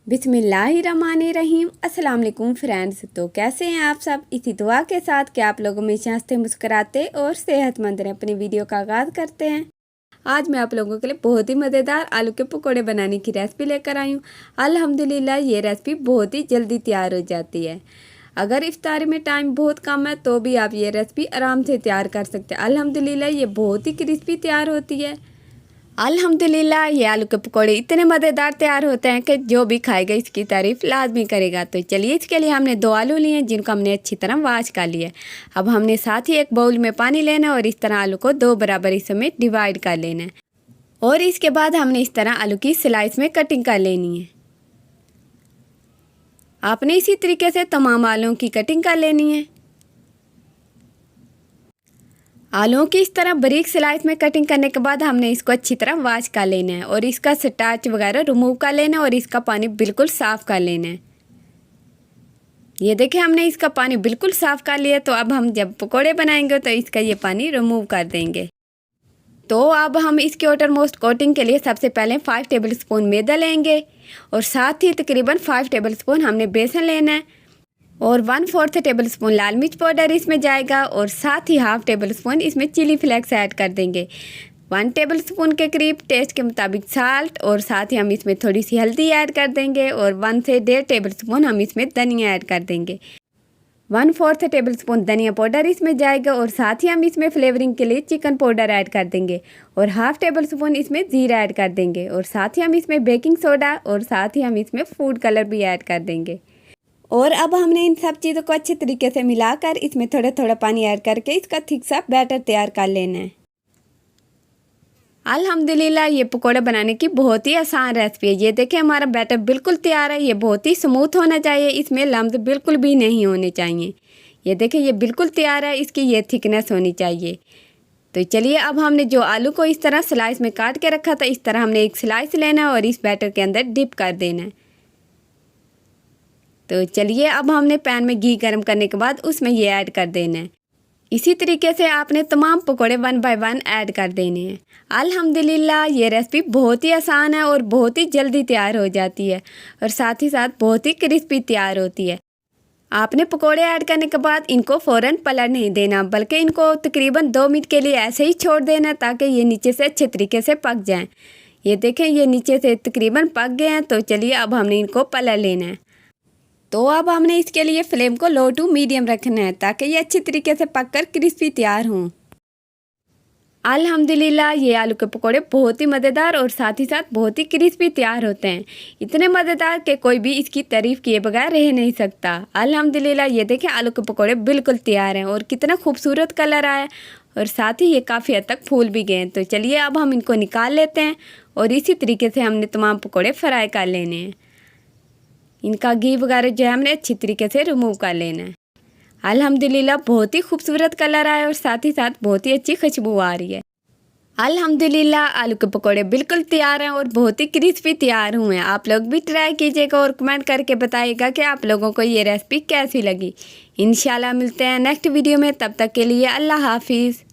बिस्मिल्लाहिर्रहमानिर्रहीम। अस्सलाम वालेकुम फ्रेंड्स। तो कैसे हैं आप सब? इसी दुआ के साथ कि आप लोग हमेशा हंसते मुस्कुराते और सेहतमंद रहें। अपनी वीडियो का आगाज़ करते हैं। आज मैं आप लोगों के लिए बहुत ही मज़ेदार आलू के पकोड़े बनाने की रेसिपी लेकर आई हूँ। अल्हम्दुलिल्लाह ये रेसिपी बहुत ही जल्दी तैयार हो जाती है। अगर इफ्तारी में टाइम बहुत कम है तो भी आप ये रेसिपी आराम से तैयार कर सकते हैं। अल्हम्दुलिल्लाह ये बहुत ही क्रिस्पी तैयार होती है। अल्हम्दुलिल्लाह ये आलू के पकौड़े इतने मज़ेदार तैयार होते हैं कि जो भी खाएगा इसकी तारीफ़ लाजमी करेगा। तो चलिए इसके लिए हमने 2 आलू लिए हैं जिनको हमने अच्छी तरह वॉश कर लिया है। अब हमने साथ ही एक बाउल में पानी लेना है और इस तरह आलू को 2 बराबर हिस्सों में डिवाइड कर लेना है। और इसके बाद हमने इस तरह आलू की स्लाइस में कटिंग कर लेनी है। आपने इसी तरीके से तमाम आलूओं की कटिंग कर लेनी है। आलूओं की इस तरह बारीक स्लाइस में कटिंग करने के बाद हमने इसको अच्छी तरह वॉश कर लेना है और इसका स्टार्च वगैरह रिमूव कर लेना है और इसका पानी बिल्कुल साफ़ कर लेना है। ये देखिए हमने इसका पानी बिल्कुल साफ़ कर लिया। तो अब हम जब पकोड़े बनाएंगे तो इसका ये पानी रिमूव कर देंगे। तो अब हम इसके आउटर मोस्ट कोटिंग के लिए सबसे पहले 5 टेबलस्पून मैदा लेंगे और साथ ही तकरीबन 5 टेबलस्पून हमने बेसन लेना है और 1/4 टेबलस्पून लाल मिर्च पाउडर इसमें जाएगा और साथ ही हाफ़ टेबलस्पून इसमें चिली फ्लेक्स ऐड कर देंगे। 1 टेबलस्पून के करीब टेस्ट के मुताबिक साल्ट और साथ ही हम इसमें थोड़ी सी हल्दी ऐड कर देंगे और 1 से 1.5 टेबलस्पून हम इसमें धनिया ऐड कर देंगे। 1/4 टेबलस्पून धनिया पाउडर इसमें जाएगा और साथ ही हम इसमें फ्लेवरिंग के लिए चिकन पाउडर ऐड कर देंगे और हाफ़ टेबलस्पून इसमें ज़ीरा ऐड कर देंगे और साथ ही हम इसमें बेकिंग सोडा और साथ ही हम इसमें फूड कलर भी ऐड कर देंगे। और अब हमने इन सब चीज़ों को अच्छे तरीके से मिलाकर इसमें थोड़ा थोड़ा पानी ऐड करके इसका थिक सा बैटर तैयार कर लेना है। अल्हम्दुलिल्लाह ये पकोड़े बनाने की बहुत ही आसान रेसिपी है। ये देखें हमारा बैटर बिल्कुल तैयार है। ये बहुत ही स्मूथ होना चाहिए, इसमें लम्स बिल्कुल भी नहीं होने चाहिए। ये देखें ये बिल्कुल तैयार है, इसकी ये थिकनेस होनी चाहिए। तो चलिए अब हमने जो आलू को इस तरह स्लाइस में काट के रखा था इस तरह हमने एक स्लाइस लेना है और इस बैटर के अंदर डिप कर देना है। तो चलिए अब हमने पैन में घी गर्म करने के बाद उसमें ये ऐड कर देना है। इसी तरीके से आपने तमाम पकोड़े 1 बाय 1 ऐड कर देने हैं। अल्हम्दुलिल्लाह ये रेसिपी बहुत ही आसान है और बहुत ही जल्दी तैयार हो जाती है और साथ ही साथ बहुत ही क्रिस्पी तैयार होती है। आपने पकोड़े ऐड करने के बाद इनको फ़ौरन पलट नहीं देना बल्कि इनको तकरीबन 2 मिनट के लिए ऐसे ही छोड़ देना ताकि ये नीचे से अच्छे तरीके से पक जाएँ। ये देखें ये नीचे से तकरीबन पक गए हैं। तो चलिए अब हमने इनको पलट लेना है। तो अब हमने इसके लिए फ्लेम को लो टू मीडियम रखना है ताकि ये अच्छी तरीके से पककर क्रिस्पी तैयार हों। अल्हम्दुलिल्लाह ये आलू के पकोड़े बहुत ही मज़ेदार और साथ ही साथ बहुत ही क्रिस्पी तैयार होते हैं। इतने मज़ेदार कि कोई भी इसकी तारीफ़ किए बगैर रह नहीं सकता। अल्हम्दुलिल्लाह ये देखें आलू के पकोड़े बिल्कुल तैयार हैं और कितना खूबसूरत कलर आया और साथ ही ये काफ़ी हद तक फूल भी गए हैं। तो चलिए अब हम इनको निकाल लेते हैं और इसी तरीके से हमने तमाम पकोड़े फ्राई कर लेने हैं। इनका घी वगैरह जो है हमने अच्छी तरीके से रिमूव कर लेना है। अल्हम्दुलिल्लाह बहुत ही खूबसूरत कलर आया और साथ ही साथ बहुत ही अच्छी खुशबू आ रही है। अल्हम्दुलिल्लाह आलू के पकोड़े बिल्कुल तैयार हैं और बहुत ही क्रिस्पी तैयार हुए हैं। आप लोग भी ट्राई कीजिएगा और कमेंट करके बताइएगा कि आप लोगों को ये रेसिपी कैसी लगी। इंशाल्लाह मिलते हैं नेक्स्ट वीडियो में, तब तक के लिए अल्लाह हाफिज़।